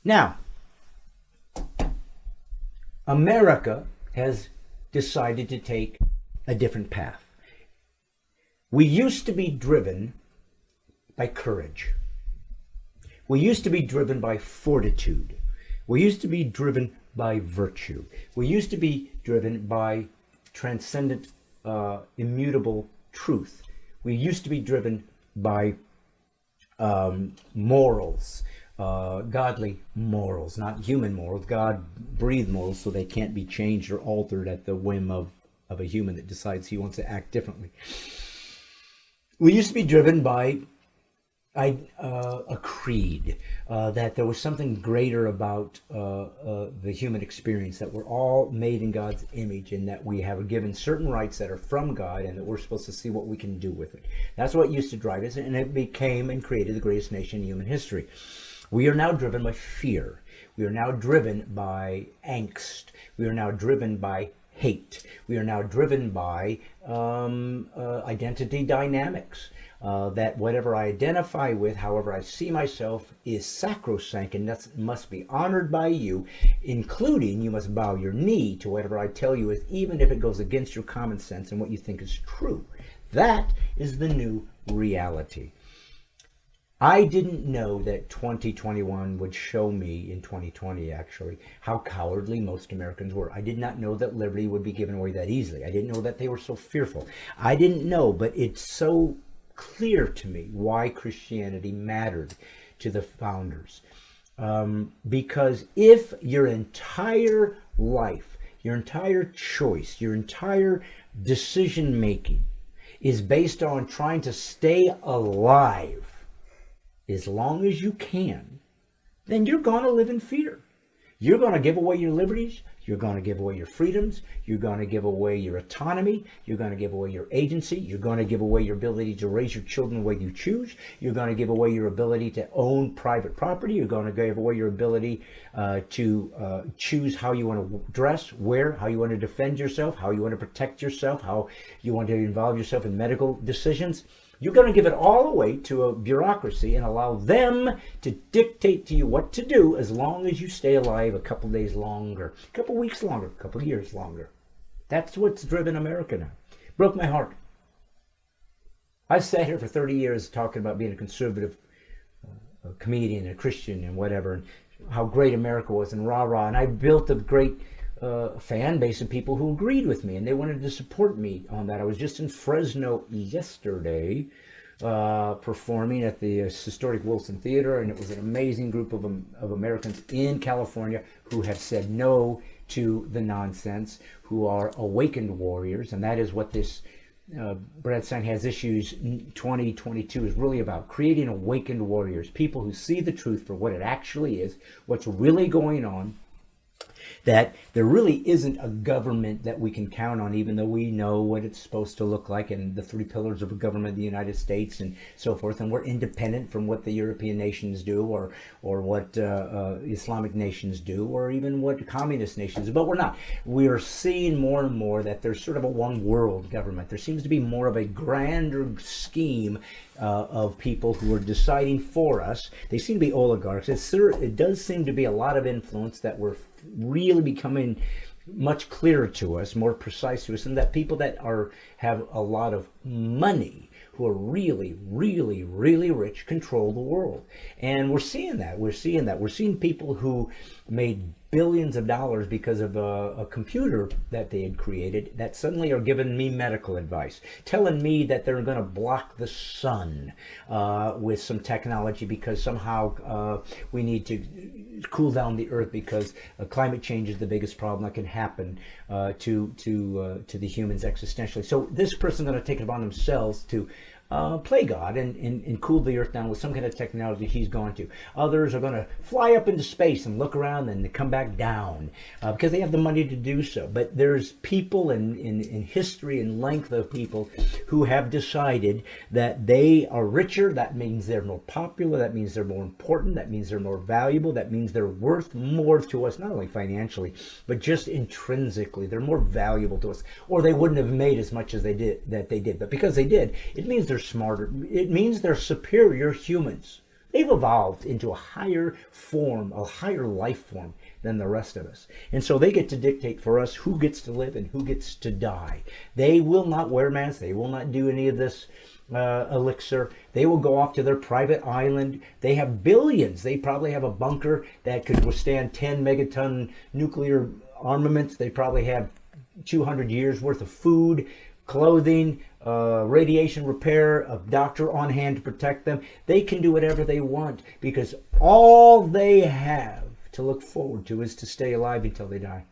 Now, America has decided to take a different path. We used to be driven by courage. We used to be driven by fortitude. We used to be driven by virtue. We used to be driven by transcendent, immutable truth. We used to be driven by morals, godly morals, not human morals. God breathed morals, so they can't be changed or altered at the whim of a human that decides he wants to act differently. We used to be driven by a creed, that there was something greater about the human experience, that we're all made in God's image, and that we have given certain rights that are from God, and that we're supposed to see what we can do with it. That's what used to drive us, and it became and created the greatest nation in human history. We are now driven by fear. We are now driven by angst. We are now driven by hate. We are now driven by identity dynamics. That whatever I identify with, however I see myself, is sacrosanct and that must be honored by you, including you must bow your knee to whatever I tell you, is even if it goes against your common sense and what you think is true. That is the new reality. I didn't know that 2021 would show me, in 2020 actually, how cowardly most Americans were. I did not know that liberty would be given away that easily. I didn't know that they were so fearful. I didn't know, but it's so clear to me why Christianity mattered to the founders. Because if your entire life, your entire choice, your entire decision making is based on trying to stay alive as long as you can, then you're going to live in fear. You're going to give away your liberties. You're going to give away your freedoms. You're going to give away your autonomy. You're going to give away your agency. You're going to give away your ability to raise your children the way you choose. You're going to give away your ability to own private property. You're going to give away your ability to choose how you want to dress, wear, how you want to defend yourself, how you want to protect yourself, how you want to involve yourself in medical decisions. You're going to give it all away to a bureaucracy and allow them to dictate to you what to do as long as you stay alive a couple days longer, a couple weeks longer, a couple years longer. That's what's driven America now. Broke my heart. I sat here for 30 years talking about being a conservative comedian, a Christian and whatever, and how great America was and rah-rah. And I built a great fan base of people who agreed with me and they wanted to support me on that. I was just in Fresno yesterday performing at the historic Wilson Theater, and it was an amazing group of Americans in California who have said no to the nonsense, who are awakened warriors, and that is what this Brad Stine Has Issues 2022 is really about, creating awakened warriors, people who see the truth for what it actually is, what's really going on, that there really isn't a government that we can count on, even though we know what it's supposed to look like and the three pillars of a government of the United States and so forth. And we're independent from what the European nations do or what Islamic nations do or even what communist nations do. But we're not. We are seeing more and more that there's sort of a one world government. There seems to be more of a grander scheme of people who are deciding for us. They seem to be oligarchs. It does seem to be a lot of influence that we're really becoming much clearer to us, more precise to us, and that people that have a lot of money, who are really, really, really rich, control the world. And we're seeing that. We're seeing people who made billions of dollars because of a computer that they had created that suddenly are giving me medical advice, telling me that they're going to block the sun with some technology because somehow we need to cool down the earth because climate change is the biggest problem that can happen to the humans existentially. So this person's going to take it upon themselves to play God and cool the earth down with some kind of technology he's going to. Others are going to fly up into space and look around and come back down because they have the money to do so. But there's people in history and length of people who have decided that they are richer. That means they're more popular. That means they're more important. That means they're more valuable. That means they're worth more to us, not only financially, but just intrinsically. They're more valuable to us, or they wouldn't have made as much as they did. But because they did, it means they're smarter. It means they're superior humans. They've evolved into a higher form, a higher life form than the rest of us. And so they get to dictate for us who gets to live and who gets to die. They will not wear masks. They will not do any of this elixir. They will go off to their private island. They have billions. They probably have a bunker that could withstand 10 megaton nuclear armaments. They probably have 200 years worth of food, clothing, radiation repair, a doctor on hand to protect them. They can do whatever they want because all they have to look forward to is to stay alive until they die.